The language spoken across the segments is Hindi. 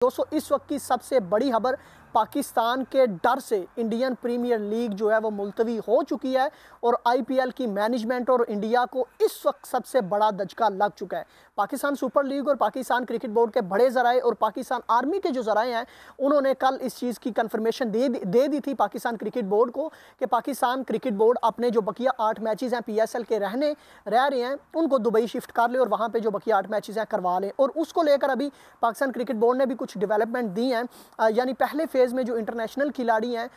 दोस्तों इस वक्त की सबसे बड़ी खबर, पाकिस्तान के डर से इंडियन प्रीमियर लीग जो है वो मुलतवी हो चुकी है और आईपीएल की मैनेजमेंट और इंडिया को इस वक्त सबसे बड़ा धचका लग चुका है। पाकिस्तान सुपर लीग और पाकिस्तान क्रिकेट बोर्ड के बड़े ज़राए और पाकिस्तान आर्मी के जो ज़राए हैं उन्होंने कल इस चीज़ की कंफर्मेशन दे दी थी पाकिस्तान क्रिकेट बोर्ड को कि पाकिस्तान क्रिकेट बोर्ड अपने जो बकिया 8 मैचेज़ हैं पीएसएल के रह रहे हैं उनको दुबई शिफ्ट कर ले और वहाँ पर जो बकिया 8 मैचेज़ हैं करवा लें। और उसको लेकर अभी पाकिस्तान क्रिकेट बोर्ड ने भी कुछ डेवलपमेंट दी हैं, यानी पहले फेज़ में जो इंटरनेशनल खिलाड़ी हैं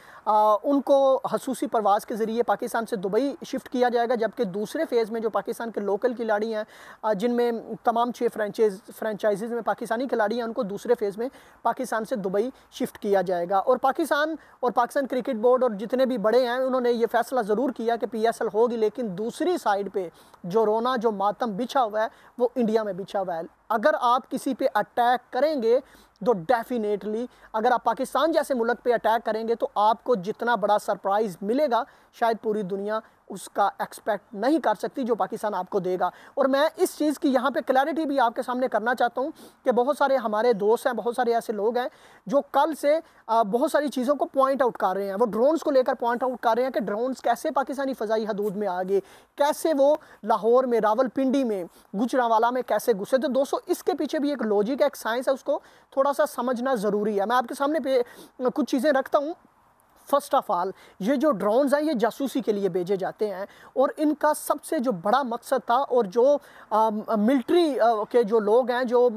उनको खसूसी परवाज़ के ज़रिए पाकिस्तान से दुबई शिफ्ट किया जाएगा, जबकि दूसरे फेज़ में जो पाकिस्तान के लोकल खिलाड़ी हैं जिनमें तमाम 6 फ्रेंचाइजीज़ में पाकिस्तानी खिलाड़ी हैं उनको दूसरे फेज़ में पाकिस्तान से दुबई शिफ्ट किया जाएगा। और पाकिस्तान क्रिकेट बोर्ड और जितने भी बड़े हैं उन्होंने ये फैसला ज़रूर किया कि पीएसएल होगी, लेकिन दूसरी साइड पे जो रोना जो मातम बिछा हुआ है वो इंडिया में बिछा हुआ है। अगर आप किसी पे अटैक करेंगे तो डेफिनेटली अगर आप पाकिस्तान जैसे मुल्क पे अटैक करेंगे तो आपको जितना बड़ा सरप्राइज़ मिलेगा शायद पूरी दुनिया उसका एक्सपेक्ट नहीं कर सकती जो पाकिस्तान आपको देगा। और मैं इस चीज़ की यहाँ पे क्लैरिटी भी आपके सामने करना चाहता हूँ कि बहुत सारे हमारे दोस्त हैं, बहुत सारे ऐसे लोग हैं जो कल से बहुत सारी चीज़ों को पॉइंट आउट कर रहे हैं। वो ड्रोन्स को लेकर पॉइंट आउट कर रहे हैं कि ड्रोन्स कैसे पाकिस्तानी फ़ज़ाई हदूद में आ गए, कैसे वो लाहौर में, रावलपिंडी में, गुजरांवाला में कैसे घुसे। तो दोस्तों इसके पीछे भी एक लॉजिक है, एक साइंस है, उसको थोड़ा सा समझना ज़रूरी है। मैं आपके सामने पे कुछ चीज़ें रखता हूँ। फर्स्ट ऑफ ऑल ये जो ड्रोन्स हैं ये जासूसी के लिए भेजे जाते हैं और इनका सबसे जो बड़ा मकसद था और जो मिलिट्री के जो लोग हैं जो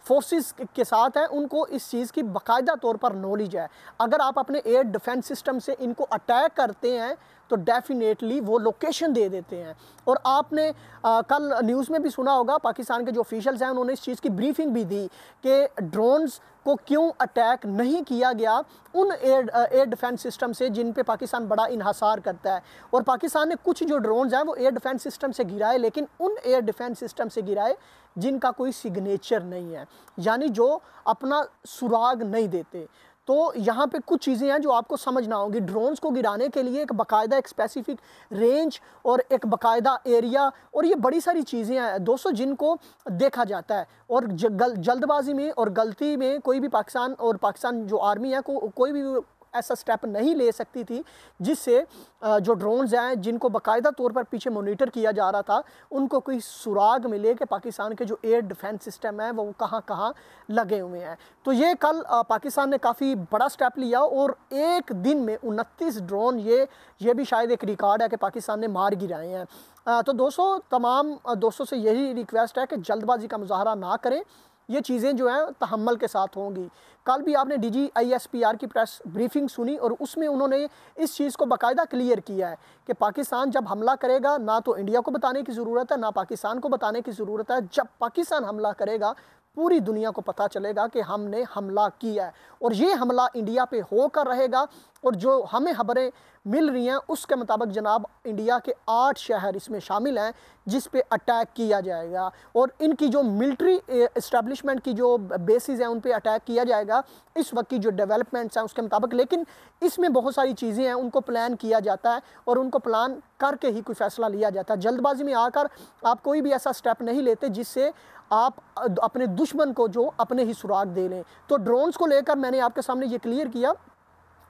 फोर्सेस के साथ हैं उनको इस चीज़ की बाकायदा तौर पर नॉलेज है। अगर आप अपने एयर डिफेंस सिस्टम से इनको अटैक करते हैं तो डेफिनेटली वो लोकेशन दे देते हैं। और आपने कल न्यूज़ में भी सुना होगा, पाकिस्तान के जो ऑफिशियल्स हैं उन्होंने इस चीज़ की ब्रीफिंग भी दी कि ड्रोन्स को क्यों अटैक नहीं किया गया उन एयर डिफेंस सिस्टम से जिन पे पाकिस्तान बड़ा इन्हासार करता है। और पाकिस्तान ने कुछ जो ड्रोन्स हैं वो एयर डिफेंस सिस्टम से गिराए, लेकिन उन एयर डिफेंस सिस्टम से गिराए जिनका कोई सिग्नेचर नहीं है, यानी जो अपना सुराग नहीं देते। तो यहाँ पे कुछ चीज़ें हैं जो आपको समझना होगी। ड्रोन्स को गिराने के लिए एक बाकायदा एक स्पेसिफिक रेंज और एक बाकायदा एरिया और ये बड़ी सारी चीज़ें हैं दोस्तों जिनको देखा जाता है। और जल्दबाजी में और गलती में कोई भी पाकिस्तान जो आर्मी है कोई भी ऐसा स्टेप नहीं ले सकती थी जिससे जो ड्रोन्स हैं जिनको बाकायदा तौर पर पीछे मॉनिटर किया जा रहा था उनको कोई सुराग मिले कि पाकिस्तान के जो एयर डिफेंस सिस्टम है वो कहाँ कहाँ लगे हुए हैं। तो ये कल पाकिस्तान ने काफ़ी बड़ा स्टेप लिया और एक दिन में 29 ड्रोन ये भी शायद एक रिकॉर्ड है कि पाकिस्तान ने मार गिराए हैं। तो दोस्तों तमाम दोस्तों से यही रिक्वेस्ट है कि जल्दबाजी का मुजाहरा ना करें, ये चीज़ें जो हैं तहम्मुल के साथ होंगी। कल भी आपने DGISPR की प्रेस ब्रीफिंग सुनी और उसमें उन्होंने इस चीज़ को बाकायदा क्लियर किया है कि पाकिस्तान जब हमला करेगा ना तो इंडिया को बताने की ज़रूरत है ना पाकिस्तान को बताने की ज़रूरत है। जब पाकिस्तान हमला करेगा पूरी दुनिया को पता चलेगा कि हमने हमला किया है और ये हमला इंडिया पे होकर रहेगा। और जो हमें खबरें मिल रही हैं उसके मुताबिक जनाब इंडिया के 8 शहर इसमें शामिल हैं जिस पे अटैक किया जाएगा और इनकी जो मिलिट्री इस्टेब्लिशमेंट की जो बेसिस हैं उन पे अटैक किया जाएगा इस वक्त की जो डेवलपमेंट्स हैं उसके मुताबिक। लेकिन इसमें बहुत सारी चीज़ें हैं उनको प्लान किया जाता है और उनको प्लान करके ही कोई फ़ैसला लिया जाता है। जल्दबाजी में आकर आप कोई भी ऐसा स्टेप नहीं लेते जिससे आप अपने दुश्मन को जो अपने ही सुराग दे लें। तो ड्रोन्स को लेकर मैंने आपके सामने ये क्लियर किया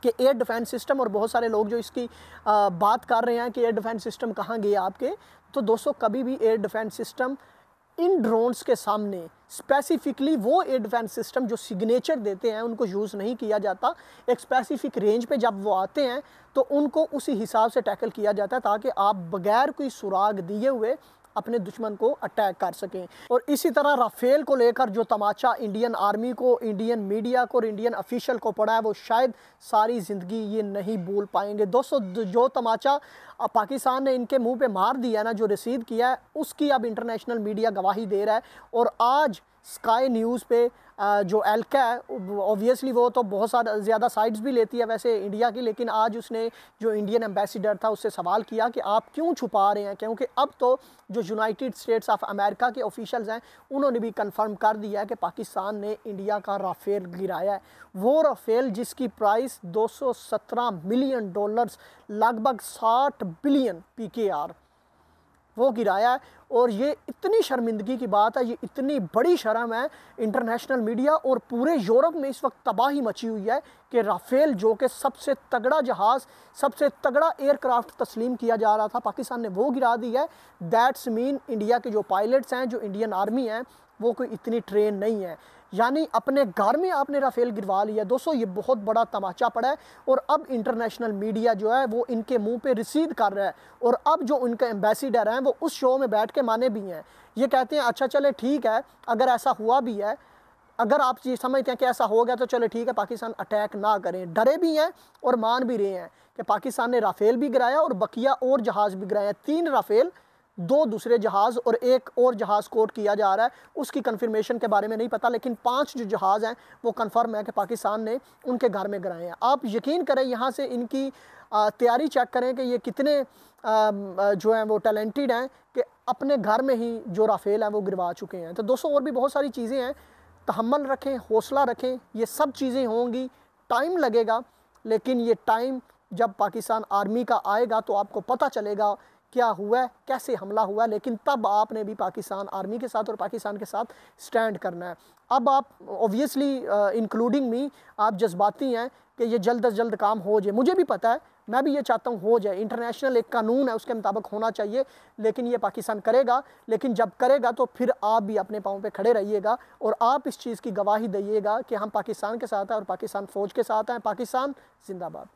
कि एयर डिफेंस सिस्टम और बहुत सारे लोग जो इसकी बात कर रहे हैं कि एयर डिफेंस सिस्टम कहाँ गए आपके, तो दोस्तों कभी भी air defence system in drones के सामने स्पेसिफिकली वो एयर डिफेंस सिस्टम जो सिग्नेचर देते हैं उनको यूज़ नहीं किया जाता। एक स्पेसिफिक रेंज पे जब वो आते हैं तो उनको उसी हिसाब से टैकल किया जाता है ताकि आप बगैर कोई सुराग दिए हुए अपने दुश्मन को अटैक कर सकें। और इसी तरह राफेल को लेकर जो तमाचा इंडियन आर्मी को, इंडियन मीडिया को और इंडियन ऑफिशियल को पड़ा है वो शायद सारी ज़िंदगी ये नहीं भूल पाएंगे। दोस्तों जो तमाचा पाकिस्तान ने इनके मुंह पे मार दिया ना, जो रसीद किया है उसकी अब इंटरनेशनल मीडिया गवाही दे रहा है। और आज स्काई न्यूज़ पे जो एल्का है ऑब्वियसली वो तो बहुत सारा ज़्यादा साइड्स भी लेती है वैसे इंडिया की, लेकिन आज उसने जो इंडियन एम्बेसडर था उससे सवाल किया कि आप क्यों छुपा रहे हैं, क्योंकि अब तो जो यूनाइटेड स्टेट्स ऑफ अमेरिका के ऑफिशियल्स हैं उन्होंने भी कंफर्म कर दिया है कि पाकिस्तान ने इंडिया का राफेल गिराया है। वो राफेल जिसकी प्राइस $217 मिलियन लगभग 60 बिलियन PKR वो गिराया है। और ये इतनी शर्मिंदगी की बात है, ये इतनी बड़ी शर्म है इंटरनेशनल मीडिया और पूरे यूरोप में इस वक्त तबाही मची हुई है कि राफेल जो कि सबसे तगड़ा जहाज़, सबसे तगड़ा एयरक्राफ्ट तस्लीम किया जा रहा था, पाकिस्तान ने वो गिरा दी है। दैट्स मीन इंडिया के जो पायलट्स हैं, जो इंडियन आर्मी है, वो कोई इतनी ट्रेन नहीं है। यानी अपने घर में आपने राफेल गिरवा लिया। दोस्तों ये बहुत बड़ा तमाचा पड़ा है और अब इंटरनेशनल मीडिया जो है वो इनके मुंह पे रिसीद कर रहा है। और अब जो उनके एम्बेसडर हैं वो उस शो में बैठ के माने भी हैं, ये कहते हैं अच्छा चले ठीक है, अगर ऐसा हुआ भी है, अगर आप ये समझते हैं कि ऐसा हो गया तो चले ठीक है, पाकिस्तान अटैक ना करें। डरे भी हैं और मान भी रहे हैं कि पाकिस्तान ने राफेल भी गिराया और बकिया और जहाज़ भी गिराया। 3 राफेल, 2 दूसरे जहाज़ और 1 और जहाज़ कोट किया जा रहा है, उसकी कंफर्मेशन के बारे में नहीं पता, लेकिन 5 जो जहाज़ हैं वो कंफर्म है कि पाकिस्तान ने उनके घर में गिराए हैं। आप यकीन करें, यहाँ से इनकी तैयारी चेक करें कि ये कितने जो हैं वो टैलेंटेड हैं कि अपने घर में ही जो राफेल हैं वो गिरवा चुके हैं। तो दोस्तों और भी बहुत सारी चीज़ें हैं, तहम्मुल रखें, हौसला रखें, ये सब चीज़ें होंगी, टाइम लगेगा, लेकिन ये टाइम जब पाकिस्तान आर्मी का आएगा तो आपको पता चलेगा क्या हुआ है, कैसे हमला हुआ है। लेकिन तब आपने भी पाकिस्तान आर्मी के साथ और पाकिस्तान के साथ स्टैंड करना है। अब आप ऑब्वियसली इंक्लूडिंग मी, आप जज्बाती हैं कि ये जल्द अज जल्द काम हो जाए। मुझे भी पता है, मैं भी ये चाहता हूँ हो जाए। इंटरनेशनल एक कानून है, उसके मुताबिक होना चाहिए, लेकिन ये पाकिस्तान करेगा। लेकिन जब करेगा तो फिर आप भी अपने पाँव पे खड़े रहिएगा और आप इस चीज़ की गवाही दीजिएगा कि हम पाकिस्तान के साथ हैं और पाकिस्तान फ़ौज के साथ हैं। पाकिस्तान जिंदाबाद।